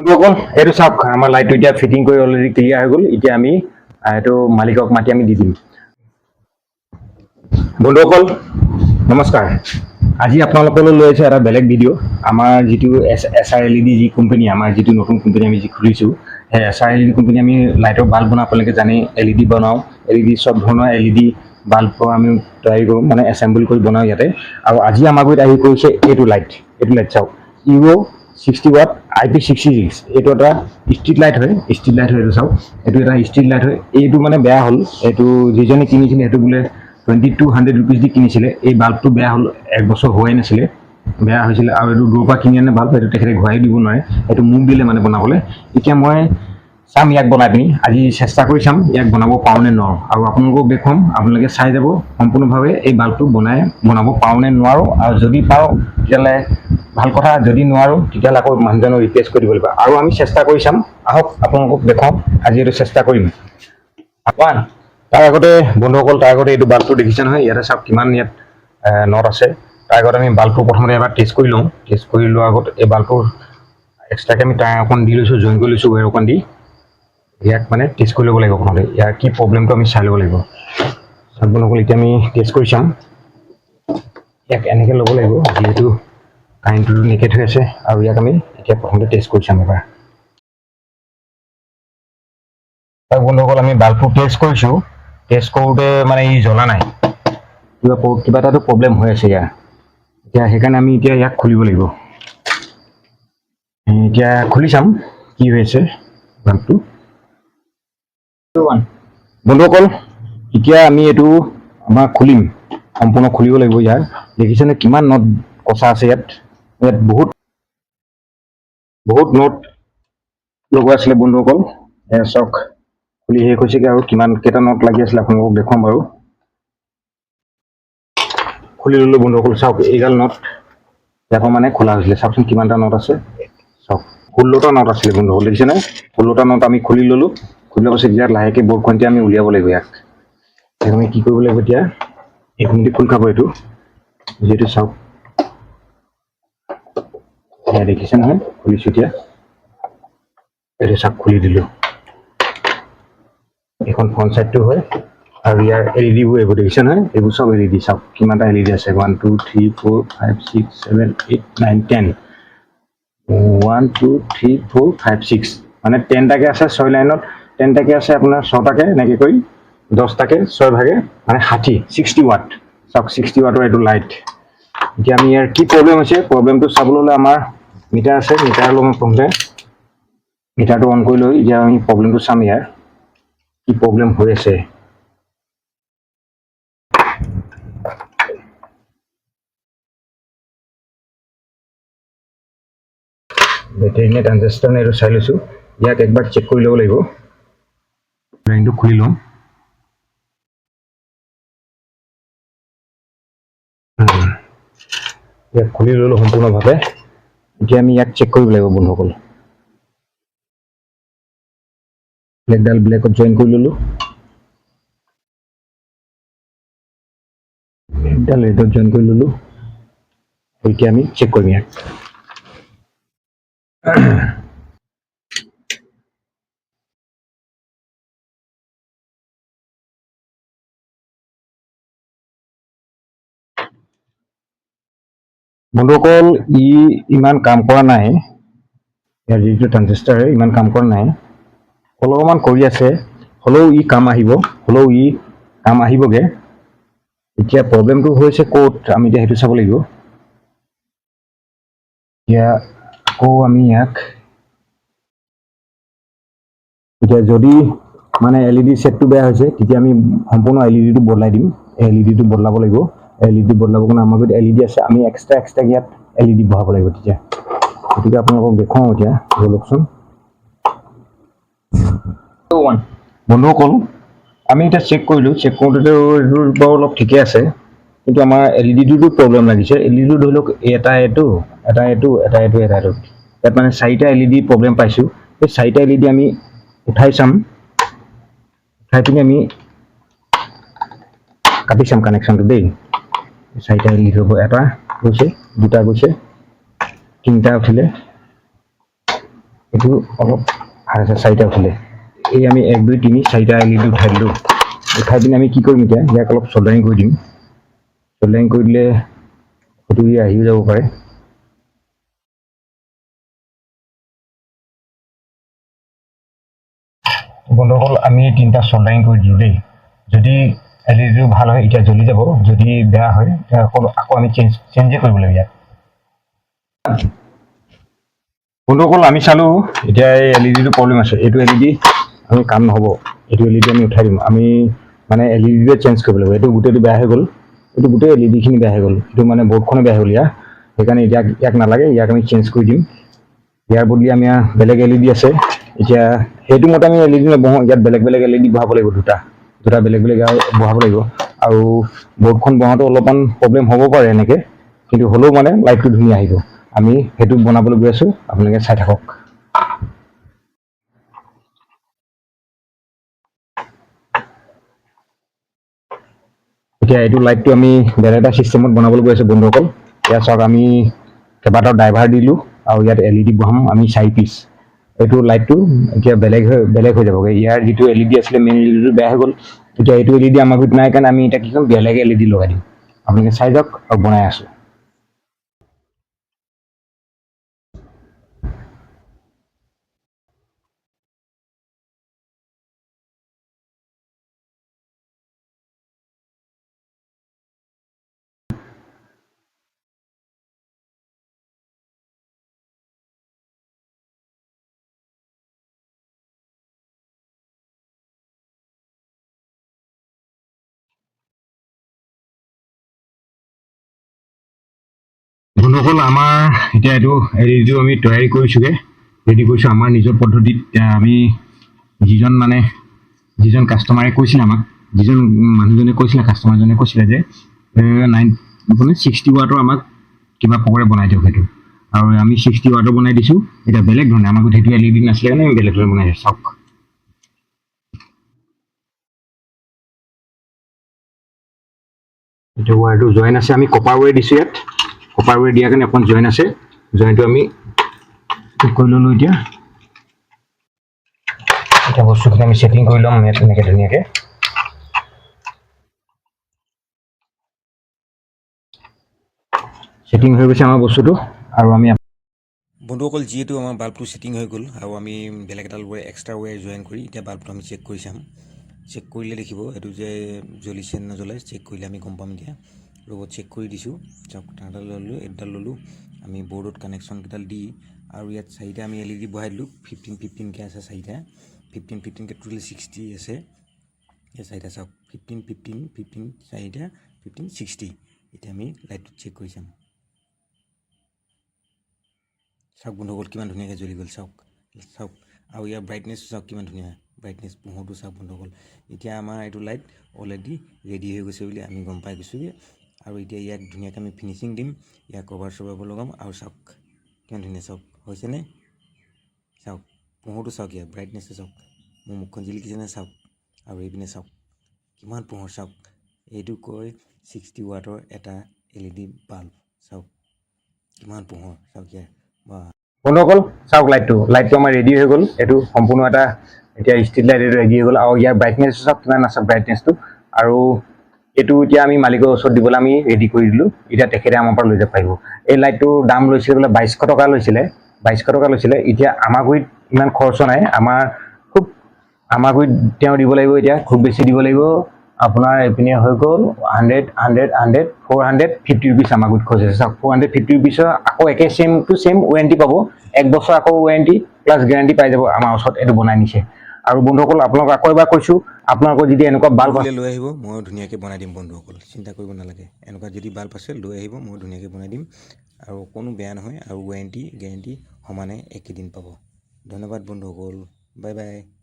বন্ধুসকল এইটো চাওক আমাৰ লাইটটো এতিয়া ফিটিং কৰি অলৰেডি ক্লিয়াৰ হৈ গ'ল। এতিয়া আমি এইটো মালিকক মাতি আমি দি দিম। বন্ধুসকল নমস্কাৰ। আজি আপোনালোকলৈ লৈ আহিছোঁ এটা বেলেগ ভিডিঅ'। আমাৰ যিটো SR LED যি কোম্পানী, আমাৰ যিটো নতুন কোম্পানী আমি যি খুলিছোঁ, সেই SR LED কোম্পানী আমি লাইটৰ বাল্ব বনাওঁ। আপোনালোকে জানেই LED বনাওঁ, LED চব ধৰণৰ LED বাল্ব আমি তৈয়াৰী কৰোঁ, মানে এছেম্বল কৰি বনাওঁ ইয়াতে। আৰু আজি আমাৰ গুৰিত আহি পৰিছে এইটো লাইট চাওক, ইউৰো 60 ৱাট IP66। এইটো এটা ষ্ট্ৰীট লাইট হয়, এইটো চাওক, এইটো এটা ষ্ট্ৰীট লাইট হয়। এইটো মানে বেয়া হ'ল, এইটো যিজনে কিনিছিলে সেইটো বোলে 2200 ৰুপিজ দি কিনিছিলে। এই বাল্বটো বেয়া হ'ল, 1 বছৰ হোৱাই নাছিলে, বেয়া হৈছিলে। আৰু এইটো দূৰৰ পৰা কিনি আনে বাল্ব, এইটো তেখেতে ঘূৰাই দিব নোৱাৰে, এইটো মোক দিলে মানে বনাবলৈ। এতিয়া মই চাম ইয়াক বনাই পিনি, আজি চেষ্টা কৰি চাম ইয়াক বনাব পাৰোঁ নে নোৱাৰোঁ। আৰু আপোনালোকক দেখুৱাম, আপোনালোকে চাই যাব সম্পূৰ্ণভাৱে এই বাল্বটো বনাব পাৰোঁ নে নোৱাৰোঁ। আৰু যদি পাৰোঁ তেতিয়াহ'লে ভাল কথা, যদি নোৱাৰোঁ তেতিয়াহ'লে আকৌ মানুহজনক ৰিপ্লেচ কৰি দিব লাগিব। আৰু আমি চেষ্টা কৰি চাম, আহক আপোনালোকক দেখুৱাম আজি এইটো চেষ্টা কৰিম। তাৰ আগতে বন্ধুসকল, এইটো বাল্বটো দেখিছে নহয়, ইয়াতে চাওক কিমান ইয়াত নট আছে। তাৰ আগত আমি বাল্বটো প্ৰথমতে এবাৰ টেষ্ট কৰি লওঁ। টেষ্ট কৰি লোৱাৰ আগত এই বাল্বটোৰ এক্সট্ৰাকৈ আমি টায়াৰ অকণ দি লৈছোঁ, জইন কৰি লৈছোঁ ৱেৰ অকণ দি। ইয়াক মানে টেষ্ট কৰি ল'ব লাগিব প্ৰথমতে, ইয়াৰ কি প্ৰব্লেমটো আমি চাই ল'ব লাগিব। বন্ধুসকল এতিয়া আমি টেষ্ট কৰি চাম। ইয়াক এনেকৈ ল'ব লাগিব, যিহেতু কাৰেণ্টটো নিকেট হৈ আছে। আৰু ইয়াক আমি এতিয়া প্ৰথমতে টেষ্ট কৰি চাম এবাৰ। বন্ধুসকল আমি বাল্বটো টেষ্ট কৰিছোঁ। টেষ্ট কৰোঁতে মানে ই জ্বলা নাই, কিবা এটাতো প্ৰব্লেম হৈ আছে ইয়াৰ। এতিয়া সেইকাৰণে আমি এতিয়া ইয়াক খুলিব লাগিব। এতিয়া খুলি চাম কি হৈ আছে বাল্বটো। বন্ধুসকল এতিয়া আমি এইটো আমাৰ খুলিম, সম্পূৰ্ণ খুলিব লাগিব। ইয়াৰ দেখিছেনে কিমান নট কচা আছে ইয়াত বহুত নট লগোৱা আছিলে বন্ধুসকল। চাওক খুলি শেষ হৈছেগৈ, আৰু কিমান কেইটা নট লাগি আছিলে আপোনালোকক দেখুৱাম বাৰু। খুলি ল'লোঁ বন্ধুসকল, চাওক এইডাল নট ইয়াৰ পৰা মানে খোলা হৈছিলে। চাওকচোন কিমানটা নট আছে, চাওক 16টা নট আছিলে বন্ধুসকল, দেখিছেনে? 16টা নট আমি খুলি ল'লোঁ। খুলি লোৱাৰ পাছত ইয়াত লাহেকৈ বৰ্ডখনতে আমি উলিয়াব লাগিব। ইয়াক আমি কি কৰিব লাগিব, এতিয়া এইখিনিতে খোল খাব এইটো, যিহেতু চাওক এয়া দেখিছে নহয়, খুলিছোঁ এতিয়া। এইটো চাওক খুলি দিলোঁ। এইখন ফ্ৰণ্ট চাইডটো হয়, আৰু ইয়াৰ LED বোৰ এইবোৰ দেখিছে নহয়, এইবোৰ চব LED। চাওক কিমানটা LED আছে, 1 2 3 4 5 6 7 8 9 10, 1 2 3 4 5 6, মানে 10টাকৈ আছে 6 লাইনত, 10টাকৈ আছে আপোনাৰ 6টাকৈ, এনেকৈ কৰি 10টাকৈ 6 ভাগে মানে 60 ৱাট। চাওক 60 ৱাটৰ এইটো লাইট। এতিয়া আমি ইয়াৰ কি প্ৰব্লেম হৈছে, প্ৰব্লেমটো চাবলৈ হ'লে আমাৰ মিটাৰ আছে, মিটাৰলৈ মই প্ৰথমতে মিটাৰটো অন কৰি লৈ এতিয়া আমি প্ৰব্লেমটো চাম, ইয়াৰ কি প্ৰব্লেম হৈ আছে। বেটেৰী নে ট্ৰানজিষ্টাৰ নে এইটো চাই লৈছোঁ। ইয়াক একবাৰ চেক কৰি ল'ব লাগিব। লাইনটো খুলি লওঁ। ইয়াক খুলি ল'লোঁ সম্পূৰ্ণভাৱে। এতিয়া আমি ইয়াক চেক কৰিব লাগিব বন্ধুসকল। ব্লেকডাল ব্লেকত জইন কৰি ল'লোঁ, ৰেডডাল ৰেডত জইন কৰি ল'লোঁ। এতিয়া আমি চেক কৰিম ইয়াক। বন্ধুসকল ই ইমান কাম কৰা নাই, ইয়াৰ যিটো ট্ৰানজিষ্টাৰ ইমান কাম কৰা নাই, অলপমান কৰি আছে, হ'লেও ই কাম আহিবগৈ। এতিয়া প্ৰব্লেমটো হৈছে ক'ত, আমি এতিয়া সেইটো চাব লাগিব। এতিয়া আকৌ আমি ইয়াক এতিয়া যদি মানে LED ছেটটো বেয়া হৈছে, তেতিয়া আমি সম্পূৰ্ণ LED টো বদলাই দিম। LED টো বদলাব লাগিব। LED বদলাবৰ কাৰণে আমাৰ গুৰিত LED আছে, আমি এক্সট্ৰা ইয়াত LED বহাব লাগিব। তেতিয়া গতিকে আপোনালোকক দেখুৱাওঁ এতিয়া, লওকচোন বন্ধুসকল। আমি এতিয়া চেক কৰিলোঁ, চেক কৰোঁতে এইটোৰ বাৰু অলপ ঠিকে আছে, কিন্তু আমাৰ LED টোতো প্ৰব্লেম লাগিছে। LED ধৰি লওক এটা এইটো ইয়াত মানে 4টা LED প্ৰব্লেম পাইছোঁ। এই 4টা LED আমি উঠাই চাম, উঠাই পিনি আমি কাটি চাম কানেকশ্যনটো দেই। 4টা LED হ'ব, এটা গৈছে, 2টা গৈছে, 3টা উঠিলে, এইটো অলপ চাৰিটা উঠিলে এই আমি 1 2 3 4টা LED উঠাই দিলোঁ উঠাই পিনে আমি কি কৰিম এতিয়া ইয়াক অলপ চল্ডাৰিং কৰি দিম চল্ডাৰিং কৰি দিলে হয়তো ই আহিও যাব পাৰে বন্ধুসকল আমি 3টা চল্ডাৰিং কৰি দিলোঁ দেই যদি এলইডিটো ভাল হয় এতিয়া জ্বলি যাব যদি বেয়া হয় আকৌ আমি চেঞ্জে কৰিব লাগিব ইয়াত বন্ধুসকল আমি চালোঁ এতিয়া এই এলইডিটো প্ৰব্লেম আছে এইটো এলইডি আমি কাম নহ'ব এইটো এলইডি আমি উঠাই দিম আমি মানে এলইডিটোৱে চেঞ্জ কৰিব লাগিব এইটো গোটেইটো বেয়া হৈ গ'ল এইটো গোটেই এলইডিখিনি বেয়া হৈ গ'ল এইটো মানে বৰ্ডখনো বেয়া হৈ গ'ল সেইকাৰণে ইয়াক নালাগে ইয়াক আমি চেঞ্জ কৰি দিম ইয়াৰ বদলি আমি বেলেগ এলইডি আছে এতিয়া সেইটো মতে আমি এলইডি নবহাওঁ ইয়াত বেলেগ বেলেগ এলইডি বহাব লাগিব দুটা বেলেগ বেলেগ বহাব লাগিব আৰু বৰ্ডখন বহাওঁতে অলপমান প্ৰব্লেম হ'ব পাৰে এনেকৈ কিন্তু হ'লেও মানে লাইটটো ধুনীয়া আহিব আমি সেইটো বনাবলৈ গৈ আছোঁ আপোনালোকে চাই থাকক এতিয়া এইটো লাইটটো আমি বেলেগ এটা চিষ্টেমত বনাবলৈ গৈ আছোঁ বন্ধুসকল ইয়াত চাওক আমি কেইবাটাও ড্ৰাইভাৰ দিলোঁ আৰু ইয়াত এলইডি বহাম আমি 4 পিচ এইটো লাইটটো এতিয়া বেলেগ হৈ যাবগৈ ইয়াৰ যিটো এলইডি আছিলে মেইন এলইডিটো বেয়া হৈ গ'ল এতিয়া এইটো এলইডি আমাৰ ঘৰত নাই কাৰণে আমি এতিয়া কি কৰিম বেলেগ এলইডি লগাই দিম আপোনালোকে চাই যাওক আৰু বনাই আছোঁ বন্ধুসকল আমাৰ এতিয়া এইটো এলইডিটো আমি তৈয়াৰী কৰিছোঁগৈ ৰেডি কৰিছোঁ আমাৰ নিজৰ পদ্ধতিত আমি যিজন কাষ্টমাৰে কৈছিলে আমাক যিজন মানুহজনে কৈছিলে কাষ্টমাৰজনে কৈছিলে যে 60 ৱাটৰ আমাক কিবা প্ৰকাৰে বনাই দিয়ক সেইটো আৰু আমি 60 ৱাটৰ বনাই দিছোঁ এতিয়া বেলেগ ধৰণে আমাক সেইটো এলইডি নাছিলে কাৰণে আমি বেলেগ ধৰণে বনাই দিছোঁ চাওক এতিয়া ৱায়াৰটো জইন আছে আমি কপাৰ ৱায়াৰ দিছোঁ ইয়াত কপাৰ ৱায়াৰ দিয়াৰ কাৰণে অকণ জইন আছে জইনটো আমি ঠিক কৰি ল'লোঁ এতিয়া বস্তুখিনি আমি ছেটিং কৰি ল'ম এনেকৈ ধুনীয়াকৈ ছেটিং হৈ গৈছে আমাৰ বস্তুটো আৰু আমি বন্ধুসকল যিহেতু আমাৰ বাল্বটো ছেটিং হৈ গ'ল আৰু আমি বেলেগ এডাল ৱায়াৰ এক্সট্ৰা ৱায়াৰ জইন কৰি এতিয়া বাল্বটো আমি চেক কৰি চাম চেক কৰিলে দেখিব এইটো যে জ্বলিছে নজ্বলে চেক কৰিলে আমি গম পাম এতিয়া ৰ'বত চেক কৰি দিছোঁ চাওক তাঁৰডাল ল'লোঁ এইডাল ল'লোঁ আমি বৰ্ডত কানেকশ্যনকেইডাল দি আৰু ইয়াত 4টা আমি এলইডি বহাই দিলোঁ 15-15কৈ আছে 4টা 15-15কৈ টোটেল 60 আছে এই 4টা চাওক 15-15 4টা 15-60 এতিয়া আমি লাইটটো চেক কৰি চাম চাওক বন্ধুসকল কিমান ধুনীয়াকৈ জ্বলি গ'ল চাওক আৰু ইয়াৰ ব্ৰাইটনেছ চাওক কিমান ধুনীয়া ব্ৰাইটনেছ পোহৰটো চাওক বন্ধুসকল এতিয়া আমাৰ এইটো লাইট অলৰেডি ৰেডি হৈ গৈছে বুলি আমি গম পাই গৈছোঁগৈ আৰু এতিয়া ইয়াক ধুনীয়াকৈ আমি ফিনিচিং দিম ইয়াক কভাৰ চভাৰবোৰ লগাম আৰু চাওক কিমান ধুনীয়া চাওক হৈছেনে চাওক পোহৰটো চাওক ইয়াৰ ব্ৰাইটনেছটো চাওক মোৰ মুখখন জিলিকিছেনে চাওক আৰু এইপিনে চাওক কিমান পোহৰ চাওক এইটো কয় 60 ৱাটৰ এটা এলইডি বাল্ব চাওক কিমান পোহৰ চাওক ইয়াৰ বন্ধুসকল চাওক লাইটটো আমাৰ ৰেডি হৈ গ'ল এইটো সম্পূৰ্ণ এটা এতিয়া ষ্ট্ৰীট লাইট এইটো ৰেডি হৈ গ'ল আৰু ইয়াৰ ব্ৰাইটনেছটো চাওক কিমান আছে ব্ৰাইটনেছটো আৰু এইটো এতিয়া আমি মালিকৰ ওচৰত দিবলৈ আমি ৰেডি কৰি দিলোঁ এতিয়া তেখেতে আমাৰ পৰা লৈ যাব পাৰিব এই লাইটটোৰ দাম লৈছিলে বোলে 2200 টকা লৈছিলে এতিয়া আমাৰ গুৰিত ইমান খৰচ নাই আমাৰ গুৰিত তেওঁ দিব লাগিব এতিয়া খুব বেছি দিব লাগিব আপোনাৰ এইপিনে হৈ গ'ল 450 ৰুপিজ আমাৰ গুৰিত খৰচ হৈছে চাওক 450 ৰুপিজৰ আকৌ একে ছেম টু ছেম ৱাৰেণ্টি পাব 1 বছৰ আকৌ ৱাৰেণ্টি প্লাছ গেৰাণ্টি পাই যাব আমাৰ ওচৰত এইটো বনাই নিছে আৰু বন্ধুসকল আপোনালোকক আকৌ এবাৰ কৈছোঁ আপোনালোকৰ যদি এনেকুৱা বাল্ব লৈ আহিব মই ধুনীয়াকৈ বনাই দিম বন্ধুসকল চিন্তা কৰিব নালাগে এনেকুৱা যদি বাল্ব আছে লৈ আহিব মই ধুনীয়াকৈ বনাই দিম আৰু কোনো বেয়া নহয় আৰু ৱাৰেণ্টি গেৰাণ্টি সমানে একেদিন পাব ধন্যবাদ বন্ধুসকল বাই বাই